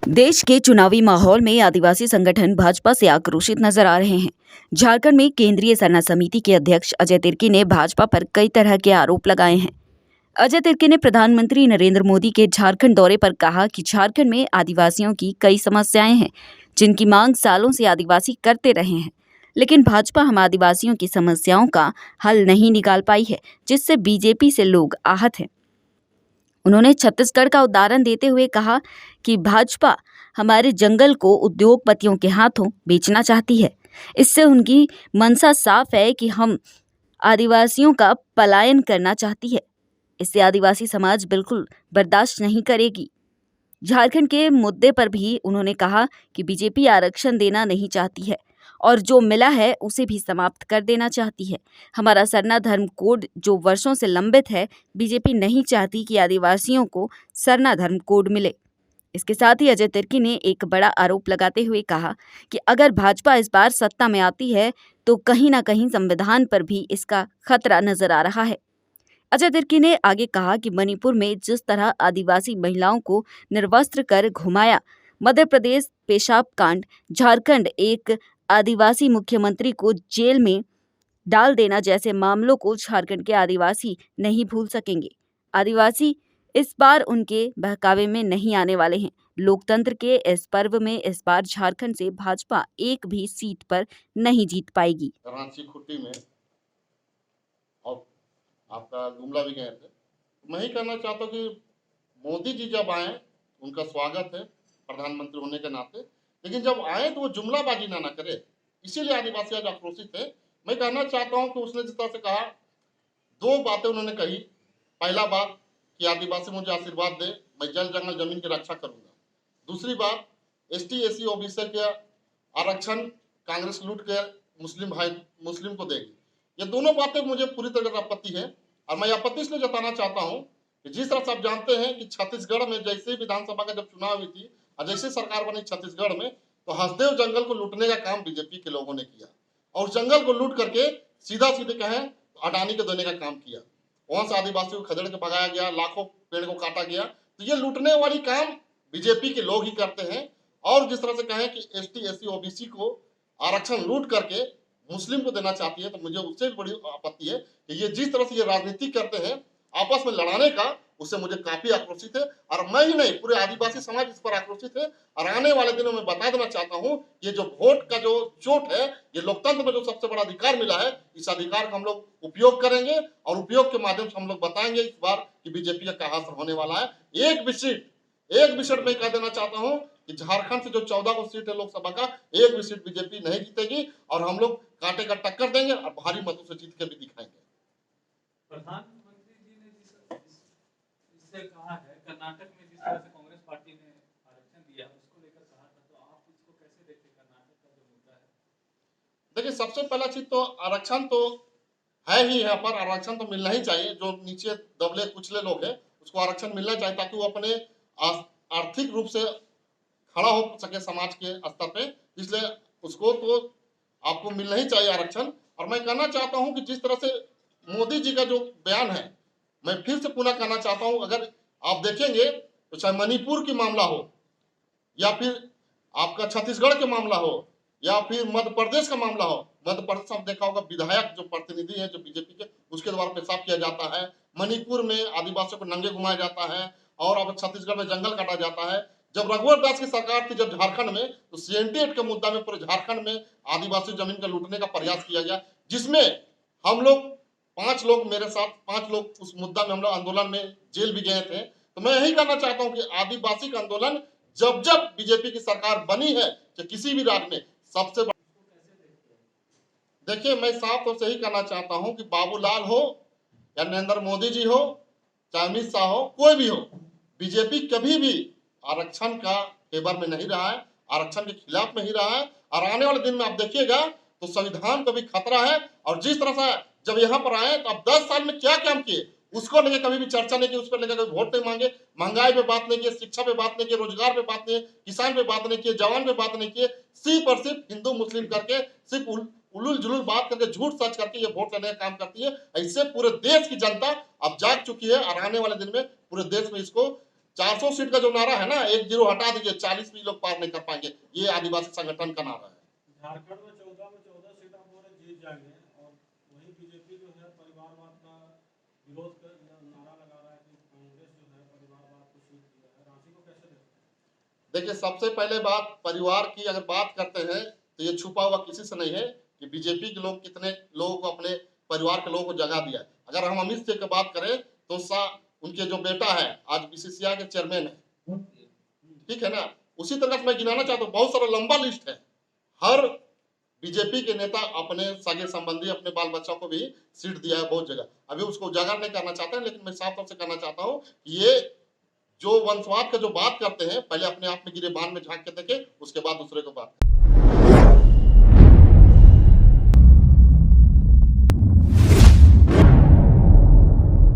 देश के चुनावी माहौल में आदिवासी संगठन भाजपा से आक्रोशित नजर आ रहे हैं। झारखंड में केंद्रीय सरना समिति के अध्यक्ष अजय तिर्की ने भाजपा पर कई तरह के आरोप लगाए हैं। अजय तिर्की ने प्रधानमंत्री नरेंद्र मोदी के झारखंड दौरे पर कहा कि झारखंड में आदिवासियों की कई समस्याएं हैं, जिनकी मांग सालों से आदिवासी करते रहे हैं, लेकिन भाजपा हम आदिवासियों की समस्याओं का हल नहीं निकाल पाई है, जिससे बीजेपी से लोग आहत हैं। उन्होंने छत्तीसगढ़ का उदाहरण देते हुए कहा कि भाजपा हमारे जंगल को उद्योगपतियों के हाथों बेचना चाहती है। इससे उनकी मंशा साफ है कि हम आदिवासियों का पलायन करना चाहती है। इससे आदिवासी समाज बिल्कुल बर्दाश्त नहीं करेगी। झारखंड के मुद्दे पर भी उन्होंने कहा कि बीजेपी आरक्षण देना नहीं चाहती है और जो मिला है उसे भी समाप्त कर देना चाहती है। हमारा सरना धर्म कोड जो वर्षों से लंबित है, बीजेपी नहीं चाहती कि आदिवासियों को सरना धर्म कोड मिले। इसके साथ ही अजय तिर्की ने एक बड़ा आरोप लगाते हुए कहा कि अगर भाजपा इस बार सत्ता में आती है तो कहीं ना कहीं संविधान पर भी इसका खतरा नजर आ रहा है। अजय तिर्की ने आगे कहा कि मणिपुर में जिस तरह आदिवासी महिलाओं को निर्वस्त्र कर घुमाया, मध्य प्रदेश पेशाब कांड, झारखंड एक आदिवासी मुख्यमंत्री को जेल में डाल देना जैसे मामलों को झारखंड के आदिवासी नहीं भूल सकेंगे। आदिवासी इस बार उनके बहकावे में नहीं आने वाले हैं। लोकतंत्र के इस पर्व में इस बार झारखंड से भाजपा एक भी सीट पर नहीं जीत पाएगी। रांची खुट्टी में और आपका गुमला भी गए थे। मैं ही कहना चाहता हूँ कि मोदी जी जब आए उनका स्वागत है प्रधानमंत्री होने के नाते, लेकिन जब आए तो वो जुमलाबाजी ना करे, इसीलिए आदिवासी आज आक्रोशित है। मैं कहना चाहता हूँ कि उसने जिस तरह से कहा, दो बातें उन्होंने कही। पहला बात कि आदिवासी मुझे आशीर्वाद दे, मैं जल जंगल जमीन की रक्षा करूंगा। दूसरी बात, ST SC OBC के आरक्षण कांग्रेस लूट के मुस्लिम को देगी। ये दोनों बातें मुझे पूरी तरह से आपत्ति है और मैं आपत्ति इसलिए जताना चाहता हूं कि जिस तरह से आप जानते हैं कि छत्तीसगढ़ में जैसे विधानसभा का जब चुनाव हुई थी और जैसे सरकार बनी छत्तीसगढ़ में, तो हसदेव जंगल को लूटने का काम बीजेपी के लोगों ने किया और जंगल को लूट करके सीधा सीधे कहें अडानी को देने का काम किया। वहां से आदिवासियों को खदेड़ के भगाया गया, लाखों पेड़ को काटा गया। तो ये लूटने वाली काम बीजेपी के लोग ही करते हैं। और जिस तरह से कहें कि ST SC OBC को आरक्षण लूट करके मुस्लिम को देना चाहती है, तो मुझे उससे भी बड़ी आपत्ति है कि ये जिस तरह से ये राजनीति करते हैं आपस में लड़ाने का, उससे मुझे काफी आक्रोशित है। और मैं ही नहीं, पूरे आदिवासी समाज इस पर आक्रोशित है। और आने वाले दिनों में बता देना चाहता हूं, ये जो वोट का जो चोट है, ये लोकतंत्र में जो सबसे बड़ा अधिकार मिला है, इस अधिकार का हम लोग उपयोग करेंगे और उपयोग के माध्यम से हम लोग बताएंगे इस बार कि बीजेपी का क्या हासिल होने वाला है। एक विषय में कह देना चाहता हूं कि झारखंड से जो 14 को सीट है लोकसभा का, एक भी सीट बीजेपी नहीं जीतेगी और हम लोग कांटे का टक्कर देंगे और भारी मतों से जीत के भी दिखाएंगे। प्रधानमंत्री जी ने जिससे कहा है, कर्नाटक में जिस तरह से कांग्रेस पार्टी ने आरक्षण दिया उसको लेकर कहा था, तो आप इसको कैसे देखते हैं? कर्नाटक का जो मुद्दा है, देखिए, सबसे पहला चीज तो आरक्षण तो है ही, यहाँ पर आरक्षण तो मिलना ही चाहिए। जो नीचे दबले कुचले लोग हैं उसको आरक्षण मिलना चाहिए ताकि वो अपने आर्थिक रूप से खड़ा हो सके समाज के स्तर पे। इसलिए उसको तो आपको मिलना ही चाहिए आरक्षण। और मैं कहना चाहता हूं कि जिस तरह से मोदी जी का जो बयान है, मैं फिर से पुनः कहना चाहता हूं, अगर आप देखेंगे तो चाहे मणिपुर की मामला हो या फिर आपका छत्तीसगढ़ के मामला हो या फिर मध्य प्रदेश का मामला हो, मध्य प्रदेश आप देखा होगा विधायक जो प्रतिनिधि है जो बीजेपी के, उसके द्वारा पेशाब किया जाता है। मणिपुर में आदिवासियों को नंगे घुमाया जाता है और अब छत्तीसगढ़ में जंगल काटा जाता है। जब रघुवर दास की सरकार थी जब झारखंड में, तो CNT एक्ट के मुद्दा में पूरे झारखंड में आदिवासी जमीन का लूटने का प्रयास किया गया, जिसमें हम लोग 5 लोग, मेरे साथ 5 लोग उस मुद्दा में हम लोग आंदोलन में जेल भी गए थे। तो मैं यही कहना चाहता हूं कि आदिवासी का आंदोलन जब जब बीजेपी की सरकार बनी है चाहे किसी भी राज्य में, सबसे देखिए, मैं साफ तौर से ही कहना चाहता हूं कि बाबूलाल हो या नरेंद्र मोदी जी हो, चाहे अमित शाह हो, कोई भी हो, बीजेपी कभी भी आरक्षण का फेवर में नहीं रहा है, आरक्षण के खिलाफ नहीं रहा है। और आने वाले दिन में आप देखिएगा तो संविधान को भी खतरा है। और जिस तरह से जब यहाँ पर आए तो अब 10 साल में क्या काम किए उसको लेकर कभी भी चर्चा नहीं की, उस पर लेकर कभी वोट नहीं मांगे, महंगाई पे बात नहीं की, शिक्षा पे बात नहीं की, रोजगार पे बात नहीं, किसान पे बात नहीं की, जवान पे बात नहीं की। सिर्फ और सिर्फ हिंदू मुस्लिम करके, सिर्फ उलूल जुलूल बात करके, झूठ सच करके ये वोट लेने का काम करती है। ऐसे पूरे देश की जनता अब जाग चुकी है और आने वाले दिन में पूरे देश में इसको 400 सीट का जो नारा है ना, 1-0 हटा दीजिए, 40 भी लोग पार नहीं कर पाएंगे, ये आदिवासी संगठन का नारा है। झारखंड में 14 सीट आप बोल रहे जीत जाएंगे और वहीं बीजेपी जो है परिवारवाद का विरोध कर नारा लगा रहा है कि कांग्रेस जो है परिवारवाद को सीट दिया है, रांची को कैसे देखते हैं? देखिए, सबसे पहले बात परिवार की अगर बात करते हैं तो ये छुपा हुआ किसी से नहीं है कि बीजेपी के लोग कितने लोगों को अपने परिवार के लोगों को जगह दिया है। अगर हम अमित शाह की बात करें तो उनके जो बेटा है आज बीसीसीआई के चेयरमैन है, ठीक है ना। उसी तरह से मैं गिनाना चाहता हूँ, बहुत सारा लंबा लिस्ट है। हर बीजेपी के नेता अपने सगे संबंधी अपने बाल बच्चों को भी सीट दिया है बहुत जगह। अभी उसको उजागर नहीं करना चाहते हैं, लेकिन मैं साफ तौर से कहना चाहता हूँ कि ये जो वंशवाद का जो बात करते हैं, पहले अपने आप में गिरेबान में झांक के देखें, उसके बाद दूसरे को बात करें।